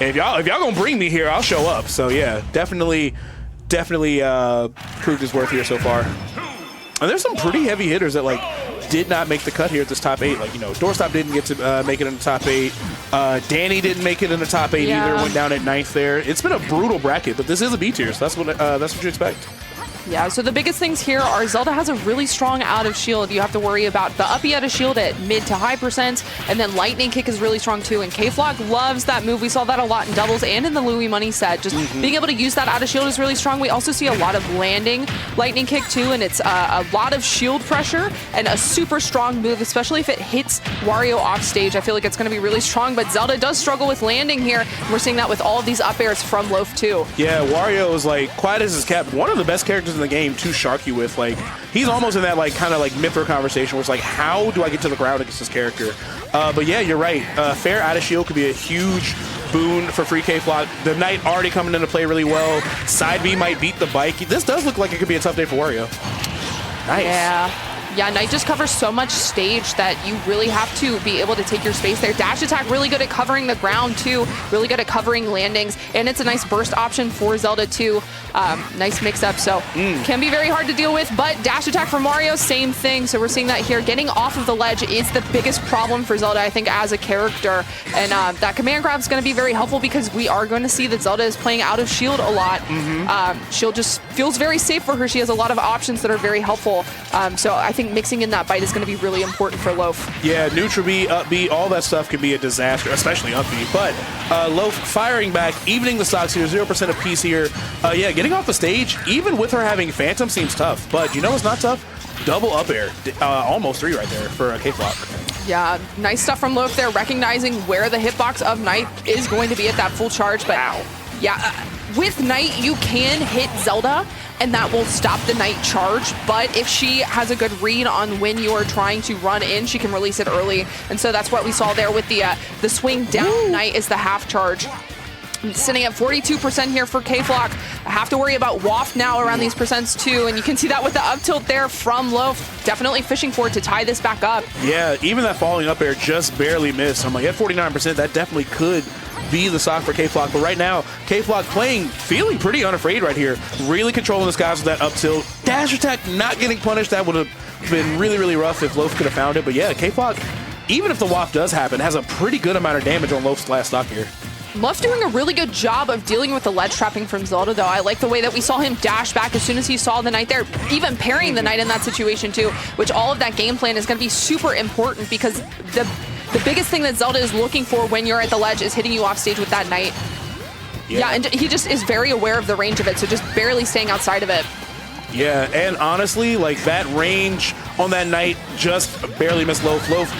And if y'all gonna bring me here, I'll show up. So yeah, definitely proved his worth here so far. And there's some pretty heavy hitters that like did not make the cut here at this top 8. Like, you know, Doorstop didn't get to make it in the top 8. Danny didn't make it in the top 8 either. Went down at 9th there. It's been a brutal bracket, but this is a B tier, so that's what you expect. Yeah, so the biggest things here are Zelda has a really strong out of shield. You have to worry about the uppy out of shield at mid to high percents, and then lightning kick is really strong too. And KayFlock loves that move. We saw that a lot in doubles and in the Louis Money set. Just being able to use that out of shield is really strong. We also see a lot of landing lightning kick too, and it's a lot of shield pressure and a super strong move, especially if it hits Wario off stage. I feel like it's going to be really strong, but Zelda does struggle with landing here. We're seeing that with all of these up airs from Loaf too. Yeah, Wario is like, quiet as his kept, one of the best characters in the game to shark you with. Like, he's almost in that like kind of like Mythra conversation where it's like, how do I get to the ground against this character? But yeah, you're right. Fair out of shield could be a huge boon for free KayFlock. The Knight already coming into play really well. Side B might beat the bike. This does look like it could be a tough day for Wario. Nice. Yeah, Knight just covers so much stage that you really have to be able to take your space there. Dash attack, really good at covering the ground too, really good at covering landings, and it's a nice burst option for Zelda too. Nice mix-up, so can be very hard to deal with, but dash attack from Mario, same thing. So we're seeing that here. Getting off of the ledge is the biggest problem for Zelda, I think, as a character, and that command grab is going to be very helpful because we are going to see that Zelda is playing out of shield a lot. Shield just feels very safe for her. She has a lot of options that are very helpful, so I think mixing in that bite is going to be really important for Loaf. Yeah, neutral B, up B, all that stuff can be a disaster, especially up B. But Loaf firing back, evening the stocks here, 0% apiece here. Yeah, getting off the stage, even with her having Phantom, seems tough. But you know what's not tough? Double up air. Almost 3 right there for KayFlock. Yeah, nice stuff from Loaf there, recognizing where the hitbox of Knight is going to be at that full charge. But yeah, with Knight, you can hit Zelda, and that will stop the Knight charge. But if she has a good read on when you're trying to run in, she can release it early. And so that's what we saw there with the swing down Knight is the half charge. Sitting at 42% here for KayFlock. I have to worry about Waft now around these percents too, and you can see that with the up tilt there from Loaf. Definitely fishing for it to tie this back up. Yeah, even that falling up air just barely missed. I'm like, at 49%, that definitely could be the stock for KayFlock. But right now, KayFlock feeling pretty unafraid right here. Really controlling the skies with that up tilt. Dash attack not getting punished. That would have been really, really rough if Loaf could have found it. But yeah, KayFlock, even if the Waft does happen, has a pretty good amount of damage on Loaf's last stock here. Luff doing a really good job of dealing with the ledge trapping from Zelda, though. I like the way that we saw him dash back as soon as he saw the Knight there, even parrying the Knight in that situation too, which all of that game plan is going to be super important because the biggest thing that Zelda is looking for when you're at the ledge is hitting you off stage with that Knight. Yeah, and he just is very aware of the range of it, so just barely staying outside of it. Yeah, and honestly, like that range on that Knight just barely missed Loaf. Loaf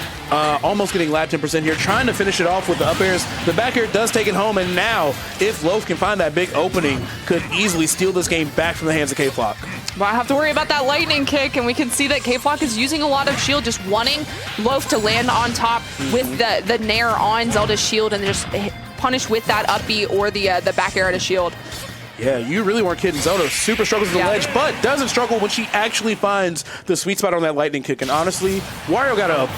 almost getting lap 10% here, trying to finish it off with the up airs. The back air does take it home, and now, if Loaf can find that big opening, could easily steal this game back from the hands of KayFlock. Well, I have to worry about that lightning kick, and we can see that KayFlock is using a lot of shield, just wanting Loaf to land on top with the nair on Zelda's shield and just punish with that up B or the back air at a shield. Yeah, you really weren't kidding. Zelda super struggles with the ledge, but doesn't struggle when she actually finds the sweet spot on that lightning kick. And honestly, Wario got a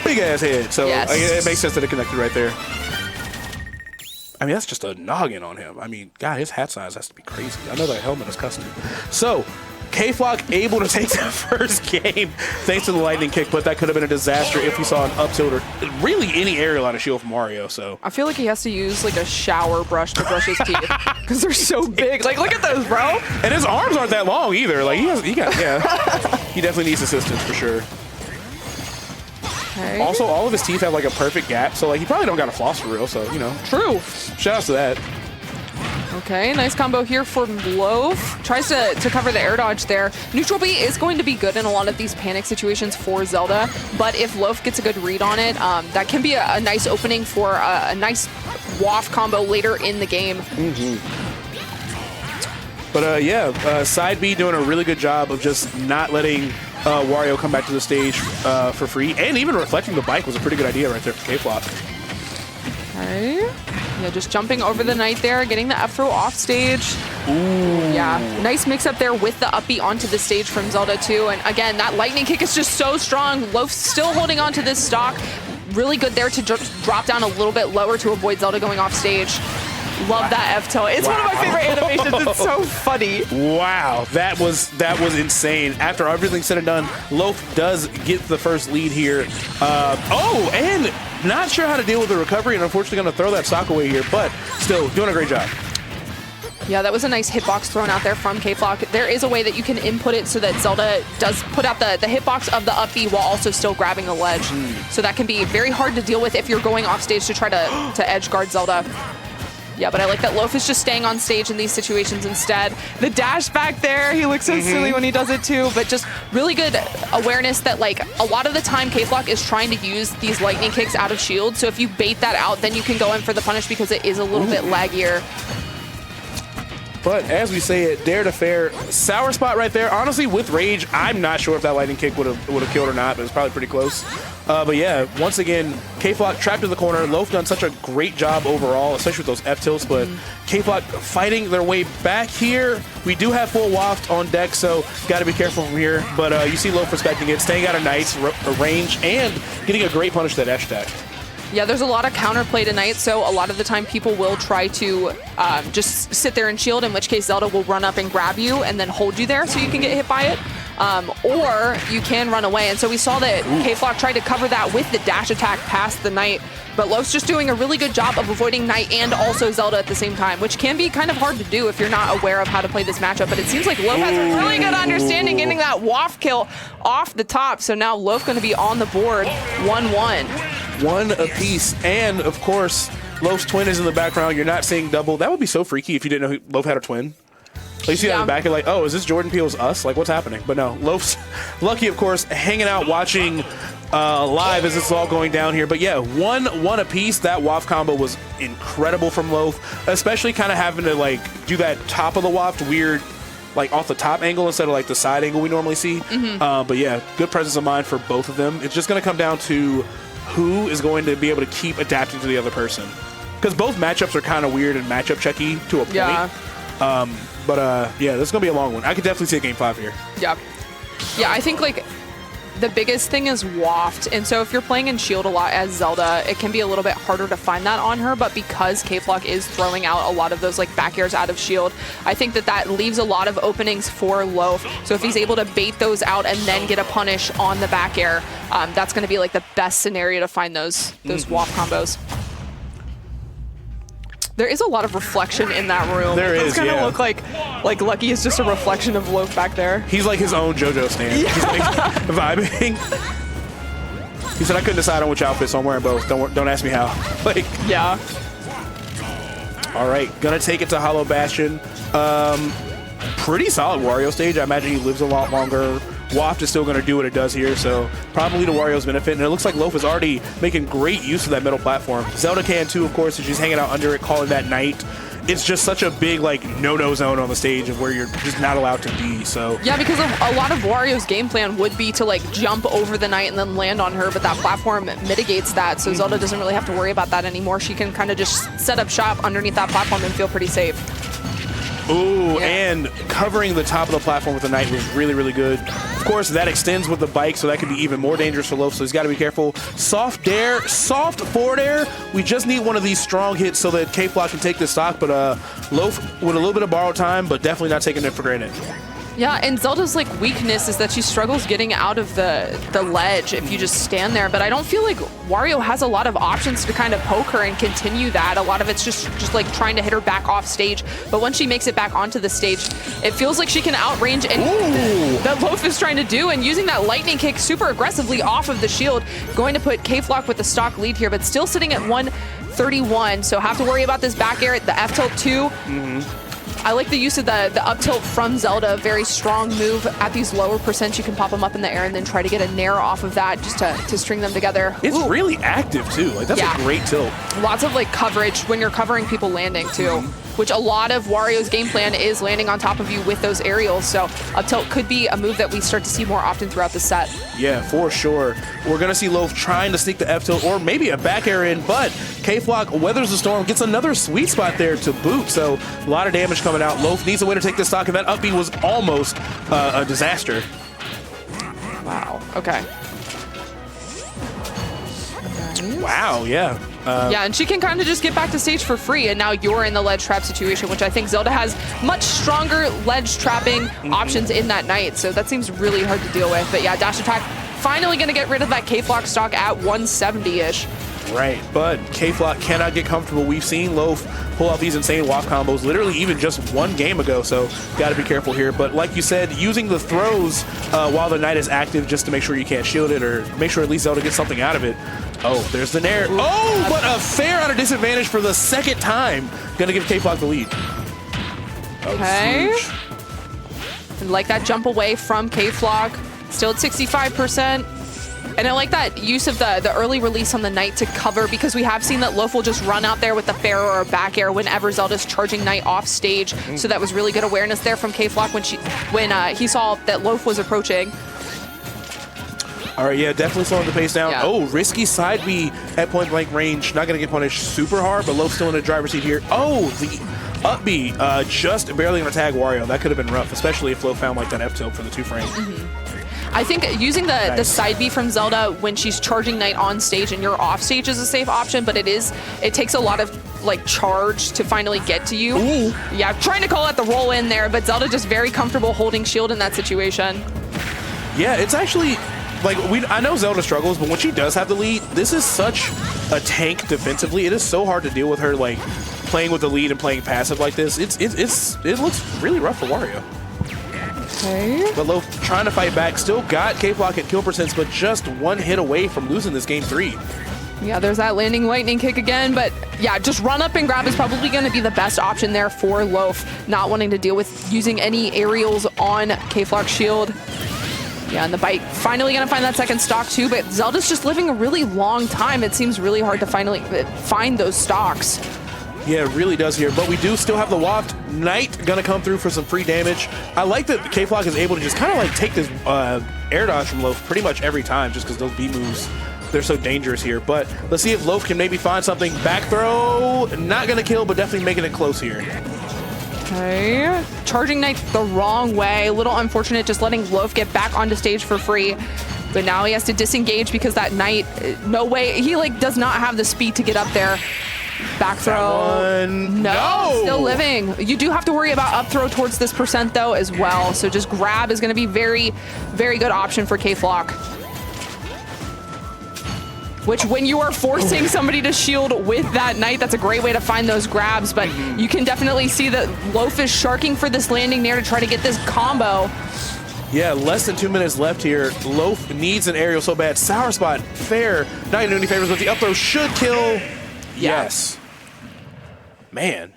big-ass head, so it makes sense that it connected right there. I mean, that's just a noggin on him. I mean, God, his hat size has to be crazy. I know that helmet is custom. So, KayFlock able to take the first game thanks to the lightning kick, but that could have been a disaster if we saw an up tilt or really any aerial on a shield from Mario. So I feel like he has to use like a shower brush to brush his teeth because they're so big. Like, look at those, bro. And his arms aren't that long either. Like he definitely needs assistance for sure. Okay. Also, all of his teeth have like a perfect gap, so like he probably don't got a floss for real. So True. Shout out to that. Okay, nice combo here from Loaf. Tries to cover the air dodge there. Neutral B is going to be good in a lot of these panic situations for Zelda, but if Loaf gets a good read on it, that can be a nice opening for a nice waft combo later in the game. But side B doing a really good job of just not letting Wario come back to the stage for free, and even reflecting the bike was a pretty good idea right there for KayFlock. Okay. Yeah, just jumping over the Knight there, getting the F throw off stage. Ooh. Yeah, nice mix up there with the up B onto the stage from Zelda too. And again, that lightning kick is just so strong. Loaf's still holding on to this stock. really good there to drop down a little bit lower to avoid Zelda going off stage. Love that F tilt. It's one of my favorite animations. It's so funny. Wow, that was insane. After everything's said and done, Loaf does get the first lead here. Oh, and not sure how to deal with the recovery, and unfortunately going to throw that stock away here, but still doing a great job. Yeah, that was a nice hitbox thrown out there from KayFlock. There is a way that you can input it so that Zelda does put out the hitbox of the up B while also still grabbing the ledge. So that can be very hard to deal with if you're going off stage to try to edge guard Zelda. Yeah, but I like that Loaf is just staying on stage in these situations instead. The dash back there, he looks so silly when he does it too, but just really good awareness that like a lot of the time KayFlock is trying to use these lightning kicks out of shield. So if you bait that out, then you can go in for the punish because it is a little bit laggier. But as we say it, dare to fair, sour spot right there. Honestly, with Rage, I'm not sure if that lightning kick would have killed or not, but it was probably pretty close. But yeah, once again, KayFlock trapped in the corner. Loaf done such a great job overall, especially with those F tilts. But KayFlock fighting their way back here. We do have full waft on deck, so got to be careful from here. But you see Loaf respecting it, staying out of nice range, and getting a great punish to that dash attack. Yeah, there's a lot of counterplay tonight, so a lot of the time people will try to just sit there and shield, in which case Zelda will run up and grab you and then hold you there so you can get hit by it. Or you can run away. And so we saw that KayFlock tried to cover that with the dash attack past the Knight, but Loaf's just doing a really good job of avoiding Knight and also Zelda at the same time, which can be kind of hard to do if you're not aware of how to play this matchup. But it seems like Loaf has a really good understanding, getting that waft kill off the top. So now Loaf going to be on the board, 1-1. One apiece, and of course, Loaf's twin is in the background. You're not seeing double. That would be so freaky if you didn't know Loaf had a twin. Like you see that in the back, you're like, oh, is this Jordan Peele's Us? Like, what's happening? But no, Loaf's lucky, of course, hanging out, watching live as it's all going down here. But yeah, one apiece. That waft combo was incredible from Loaf, especially kind of having to like do that top of the waft weird, like off the top angle instead of like the side angle we normally see. But yeah, good presence of mind for both of them. It's just going to come down to who is going to be able to keep adapting to the other person, because both matchups are kind of weird and matchup checky to a point. Yeah, this is gonna be a long one. I could definitely see a game 5 here. Yeah, I think like the biggest thing is waft, and so if you're playing in shield a lot as Zelda, it can be a little bit harder to find that on her. But because KayFlock is throwing out a lot of those like back airs out of shield, I think that leaves a lot of openings for Loaf. So if he's able to bait those out and then get a punish on the back air, that's going to be like the best scenario to find those waft combos. There is a lot of reflection in that room. There is, It's going to look like Lucky is just a reflection of Loaf back there. He's like his own JoJo stand. He's like vibing. He said, I couldn't decide on which outfit, so I'm wearing both. Don't ask me how. Like, yeah. All right, gonna take it to Hollow Bastion. Pretty solid Wario stage. I imagine he lives a lot longer. Waft is still going to do what it does here, so probably to Wario's benefit. And it looks like Loaf is already making great use of that middle platform. Zelda can too, of course, and she's hanging out under it, calling that Knight. It's just such a big like no-no zone on the stage of where you're just not allowed to be. So yeah, because a lot of Wario's game plan would be to like jump over the Knight and then land on her, but that platform mitigates that, so Zelda doesn't really have to worry about that anymore. She can kind of just set up shop underneath that platform and feel pretty safe. Ooh, and covering the top of the platform with the Knight was really, really good. Of course, that extends with the bike, so that could be even more dangerous for Loaf, so he's got to be careful. Soft soft forward air. We just need one of these strong hits so that KayFlock can take this stock, but Loaf with a little bit of borrowed time, but definitely not taking it for granted. Yeah, and Zelda's like weakness is that she struggles getting out of the ledge if you just stand there. But I don't feel like Wario has a lot of options to kind of poke her and continue that. A lot of it's just like trying to hit her back off stage. But once she makes it back onto the stage, it feels like she can outrange anything that Loaf is trying to do. And using that lightning kick super aggressively off of the shield, going to put KayFlock with the stock lead here, but still sitting at 131. So have to worry about this back air at the F tilt too. I like the use of the up tilt from Zelda. Very strong move. At these lower percents, you can pop them up in the air and then try to get a nair off of that just to string them together. It's really active too. Like that's a great tilt. Lots of like coverage when you're covering people landing too, which a lot of Wario's game plan is landing on top of you with those aerials. So up tilt could be a move that we start to see more often throughout the set. Yeah, for sure. We're going to see Loaf trying to sneak the F tilt or maybe a back air in, but KayFlock weathers the storm, gets another sweet spot there to boot. So a lot of damage coming out. Loaf needs a way to take this stock, and that up B was almost a disaster. Wow. Okay. Wow, yeah. Yeah, and she can kind of just get back to stage for free, and now you're in the ledge trap situation, which I think Zelda has much stronger ledge trapping options in that Knight, so that seems really hard to deal with. But yeah, dash attack finally going to get rid of that KayFlock stock at 170-ish. Right, but KayFlock cannot get comfortable. We've seen Loaf pull out these insane waft combos literally even just one game ago, so got to be careful here. But like you said, using the throws while the Knight is active just to make sure you can't shield it or make sure at least Zelda gets something out of it. Oh, there's the Nair. Oh, but a fair out of disadvantage for the second time. Going to give KayFlock the lead. Okay. And like that jump away from KayFlock. Still at 65%. And I like that use of the early release on the Knight to cover, because we have seen that Loaf will just run out there with the fair or a back air whenever Zelda's charging Knight off stage. So that was really good awareness there from KayFlock when he saw that Loaf was approaching. All right, yeah, definitely slowing the pace down. Yeah. Oh, risky side B at point blank range. Not going to get punished super hard, but Loaf still in the driver's seat here. Oh, the up B just barely going to tag Wario. That could have been rough, especially if Loaf found like that F tilt for the 2-frame. I think using the side B from Zelda when she's charging Knight on stage and you're off stage is a safe option, but it takes a lot of like charge to finally get to you. Ooh. Yeah, trying to call out the roll in there, but Zelda just very comfortable holding shield in that situation. Yeah, it's actually like I know Zelda struggles, but when she does have the lead, this is such a tank defensively. It is so hard to deal with her like playing with the lead and playing passive like this. It looks really rough for Wario. Okay. But Loaf trying to fight back, still got KayFlock at kill percents, but just one hit away from losing this game 3. Yeah, there's that landing lightning kick again, but yeah, just run up and grab is probably going to be the best option there for Loaf, not wanting to deal with using any aerials on KayFlock's shield. Yeah, and the bite finally going to find that second stock too, but Zelda's just living a really long time. It seems really hard to finally find those stocks. Yeah, it really does here, but we do still have the waft. Knight gonna come through for some free damage. I like that KayFlock is able to just kind of like take this air dodge from Loaf pretty much every time, just because those B moves, they're so dangerous here. But let's see if Loaf can maybe find something. Back throw, not gonna kill, but definitely making it close here. Okay, charging Knight the wrong way. A little unfortunate just letting Loaf get back onto stage for free. But now he has to disengage because that Knight, no way, he like does not have the speed to get up there. Back throw. No, still living. You do have to worry about up throw towards this percent though as well. So just grab is going to be very, very good option for KayFlock. Which when you are forcing somebody to shield with that Knight, that's a great way to find those grabs. But you can definitely see that Loaf is sharking for this landing there to try to get this combo. Yeah, less than 2 minutes left here. Loaf needs an aerial so bad. Sour spot, fair. Not gonna do any favors, but the up throw should kill. Yes. Man.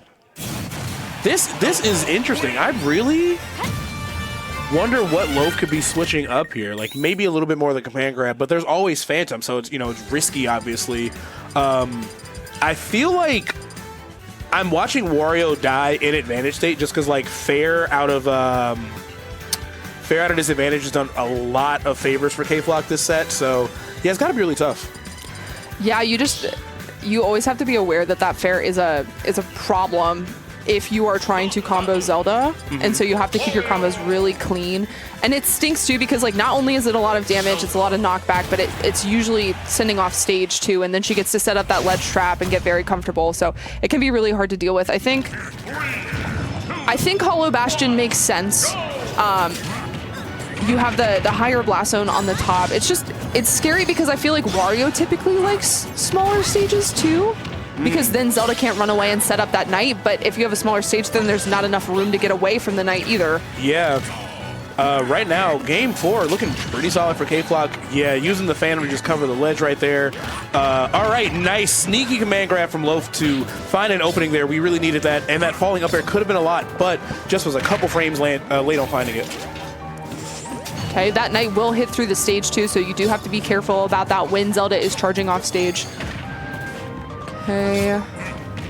This is interesting. I really wonder what Loaf could be switching up here. Like maybe a little bit more of the command grab, but there's always Phantom, so it's, you know, it's risky obviously. I feel like I'm watching Wario die in advantage state just because like fair out of disadvantage has done a lot of favors for KayFlock this set, so yeah, it's got to be really tough. Yeah, you always have to be aware that that fair is a problem if you are trying to combo Zelda, and so you have to keep your combos really clean. And it stinks too because like not only is it a lot of damage, it's a lot of knockback, but it's usually sending off stage too, and then she gets to set up that ledge trap and get very comfortable. So it can be really hard to deal with. I think Hollow Bastion makes sense. You have the higher blast zone on the top. It's scary because I feel like Wario typically likes smaller stages too, because then Zelda can't run away and set up that Knight. But if you have a smaller stage, then there's not enough room to get away from the Knight either. Yeah. Right now, game 4 looking pretty solid for KayFlock. Yeah, using the Phantom to just cover the ledge right there. All right, nice sneaky command grab from Loaf to find an opening there. We really needed that, and that falling up there could have been a lot, but just was a couple frames late on finding it. Okay, that Knight will hit through the stage too, so you do have to be careful about that when Zelda is charging off stage. Okay,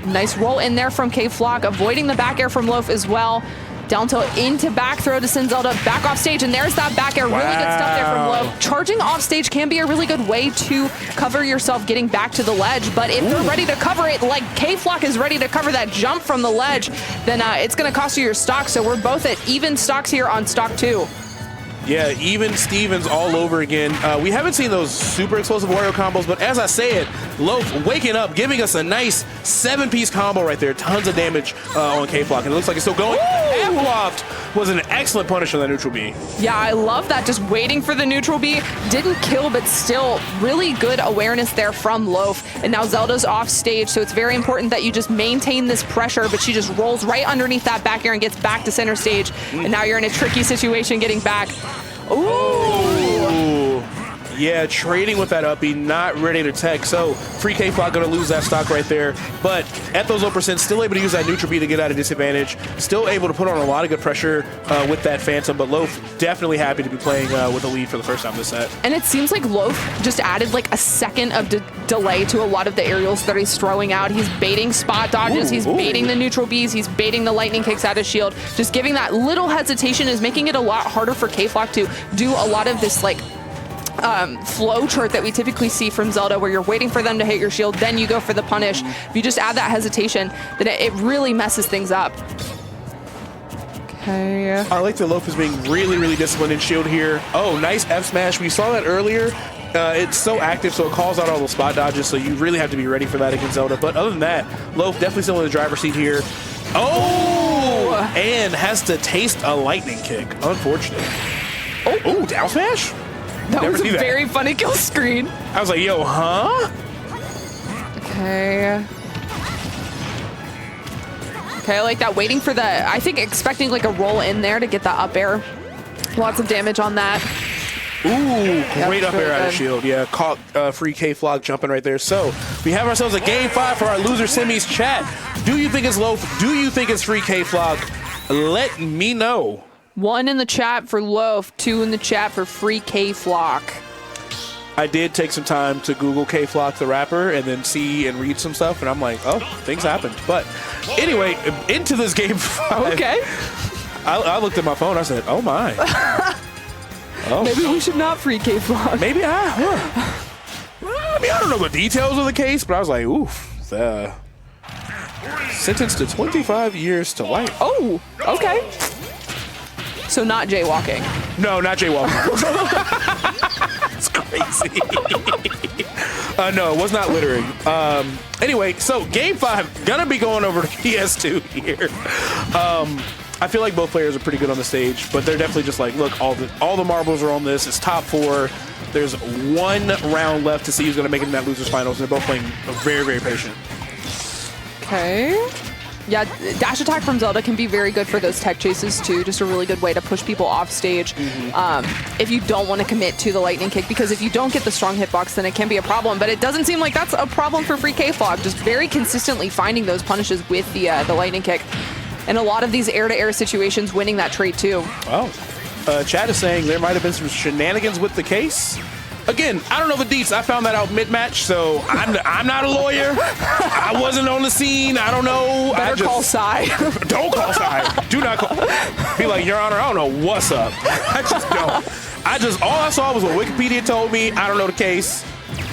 nice roll in there from KayFlock, avoiding the back air from Loaf as well. Down tilt into back throw to send Zelda back off stage, and there's that back air. Really good stuff there from Loaf. Charging off stage can be a really good way to cover yourself getting back to the ledge, but if you're ready to cover it like KayFlock is ready to cover that jump from the ledge, then it's going to cost you your stock, so we're both at even stocks here on stock 2. Yeah, even Stevens all over again. We haven't seen those super explosive Wario combos, but as I say it, Loaf waking up, giving us a nice 7-piece combo right there. Tons of damage on KayFlock, and it looks like it's still going. Loft was an excellent punish on that neutral B. Yeah, I love that. Just waiting for the neutral B. Didn't kill, but still really good awareness there from Loaf. And now Zelda's off stage, so it's very important that you just maintain this pressure, but she just rolls right underneath that back air and gets back to center stage. And now you're in a tricky situation getting back. Ooh. Yeah, trading with that up B, not ready to tech. So free KayFlock going to lose that stock right there. But at those low percent, still able to use that neutral B to get out of disadvantage. Still able to put on a lot of good pressure with that Phantom. But Loaf definitely happy to be playing with a lead for the first time this set. And it seems like Loaf just added like a second of delay to a lot of the aerials that he's throwing out. He's baiting spot dodges. He's baiting the neutral Bs. He's baiting the lightning kicks out of shield. Just giving that little hesitation is making it a lot harder for KayFlock to do a lot of this like flow chart that we typically see from Zelda, where you're waiting for them to hit your shield, then you go for the punish. If you just add that hesitation, then it really messes things up. Okay. I like that Loaf is being really disciplined in shield here. Oh, nice F smash. We saw that earlier. It's so active, so it calls out all the spot dodges, so you really have to be ready for that against Zelda. But other than that, Loaf definitely still in the driver's seat here. Oh! And has to taste a lightning kick. Unfortunate. Oh, down smash? That was a very funny kill screen. I was like, yo, huh? Okay. Okay, I like that. Waiting for the, I think expecting like a roll in there to get the up air. Lots of damage on that. Ooh, great up air out of shield. Yeah, caught free KayFlock jumping right there. So we have ourselves a game 5 for our loser semis chat. Do you think it's Loaf? Do you think it's free KayFlock? Let me know. 1 in the chat for Loaf, 2 in the chat for free KayFlock. I did take some time to Google KayFlock the rapper and then see and read some stuff, and I'm like, oh, things happened. But anyway, into this game 5. Okay. I looked at my phone. I said, oh my. Oh. Maybe we should not free KayFlock. Maybe I mean, I don't know the details of the case, but I was like, oof. Sentenced to 25 years to life. Oh, okay. So not jaywalking. No, not jaywalking. It's crazy. No, it was not littering. Anyway, so game 5, gonna be going over to PS2 here. I feel like both players are pretty good on the stage, but they're definitely just like, look, all the marbles are on this. It's top 4. There's 1 round left to see who's gonna make it in that losers finals. And they're both playing very patient. Okay. Yeah, dash attack from Zelda can be very good for those tech chases too. Just a really good way to push people off stage if you don't want to commit to the lightning kick, because if you don't get the strong hitbox, then it can be a problem. But it doesn't seem like that's a problem for free KayFlock. Just very consistently finding those punishes with the lightning kick. And a lot of these air-to-air situations winning that trait too. Wow. Chad is saying there might have been some shenanigans with the case. Again, I don't know the deets. I found that out mid-match, so I'm not a lawyer. I wasn't on the scene. I don't know. Better call Sai. Don't call Sai. Do not call. Be like, Your Honor, I don't know what's up. I just don't. All I saw was what Wikipedia told me. I don't know the case.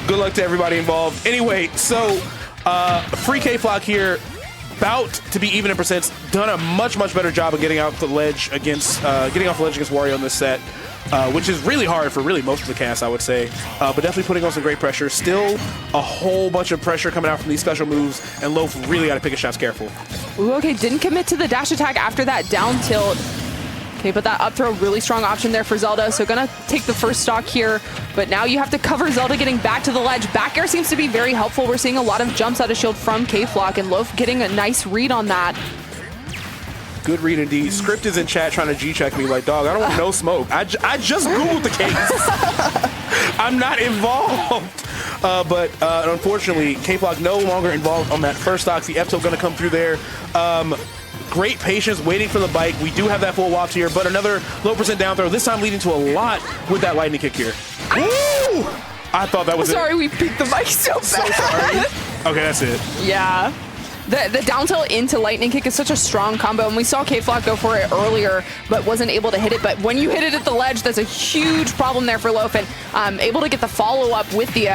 Good luck to everybody involved. Anyway, so free KayFlock here, about to be even in percents. Done a much better job of getting off the ledge against Wario in this set. Which is really hard for really most of the cast, I would say. But definitely putting on some great pressure. Still a whole bunch of pressure coming out from these special moves, and Loaf really got to pick his shots careful. Ooh, okay, didn't commit to the dash attack after that down tilt. Okay, but that up throw, really strong option there for Zelda. So gonna take the first stock here, but now you have to cover Zelda getting back to the ledge. Back air seems to be very helpful. We're seeing a lot of jumps out of shield from KayFlock, and Loaf getting a nice read on that. Good read indeed. Script is in chat trying to G-check me like, dog, I don't want no smoke. I just Googled the case. I'm not involved. But unfortunately, KayFlock no longer involved on that first stock. The F-tilt going to come through there. Great patience, waiting for the bike. We do have that full waft here, but another low percent down throw, this time leading to a lot with that lightning kick here. Ooh! I thought that was Sorry, we peeked the mic so bad. So sorry. Okay, that's it. Yeah. The down tilt into lightning kick is such a strong combo, and we saw KayFlock go for it earlier, but wasn't able to hit it. But when you hit it at the ledge, that's a huge problem there for Loaf, and able to get the follow-up with the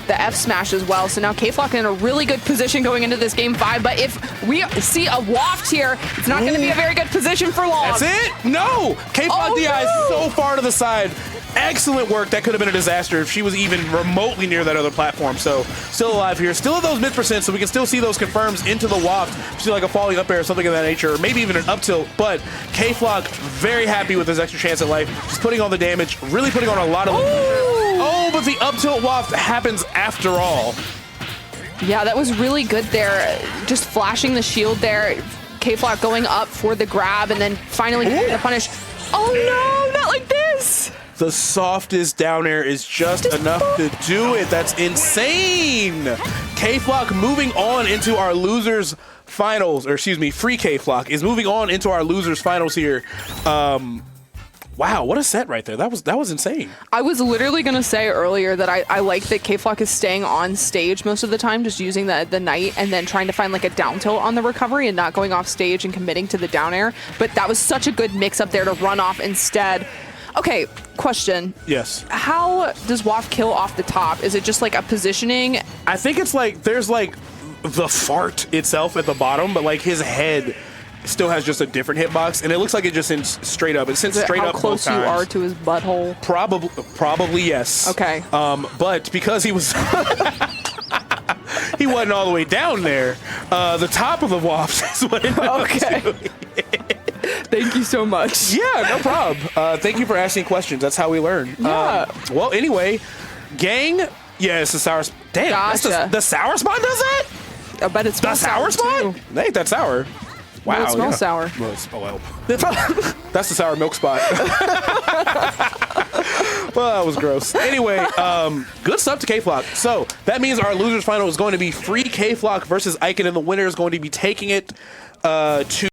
the F smash as well. So now KayFlock in a really good position going into this game 5. But if we see a waft here, it's not going to be a very good position for long. That's it? No! KayFlock DI is so far to the side. Excellent work. That could have been a disaster if she was even remotely near that other platform. So still alive here. Still at those mid percent, so we can still see those confirms into the waft. See like a falling up air or something of that nature, or maybe even an up tilt. But KayFlock very happy with his extra chance at life. Just putting on the damage, really putting on a lot of... Oh, but the up tilt waft happens after all. Yeah, that was really good there. Just flashing the shield there. KayFlock going up for the grab and then finally getting the punish. Oh no, not like this. The softest down air is just enough to do it. That's insane. KayFlock moving on into our losers finals, or excuse me, free KayFlock is moving on into our losers finals here. Wow, what a set right there. That was insane. I was literally going to say earlier that I like that KayFlock is staying on stage most of the time, just using the knight and then trying to find like a down tilt on the recovery and not going off stage and committing to the down air. But that was such a good mix up there to run off instead. Okay, question. Yes. How does Waft kill off the top? Is it just like a positioning? I think it's like there's like the fart itself at the bottom, but like his head still has just a different hitbox, and it looks like it just sends straight up. It sends straight up. How close you are to his butthole? Probably yes. Okay. But because he was he wasn't all the way down there, the top of the waft is what it okay. Thank you so much. Yeah, no problem. Thank you for asking questions. That's how we learn. Yeah. Well, anyway, gang. Yeah, it's the sour. Damn, gotcha. The sour spot does that? I bet it's the sour spot. They ain't that sour. Wow, it smells sour. Well, that's the sour milk spot. Well, that was gross. Anyway, good stuff to KayFlock. So that means our losers final is going to be free KayFlock versus Icon, and the winner is going to be taking it to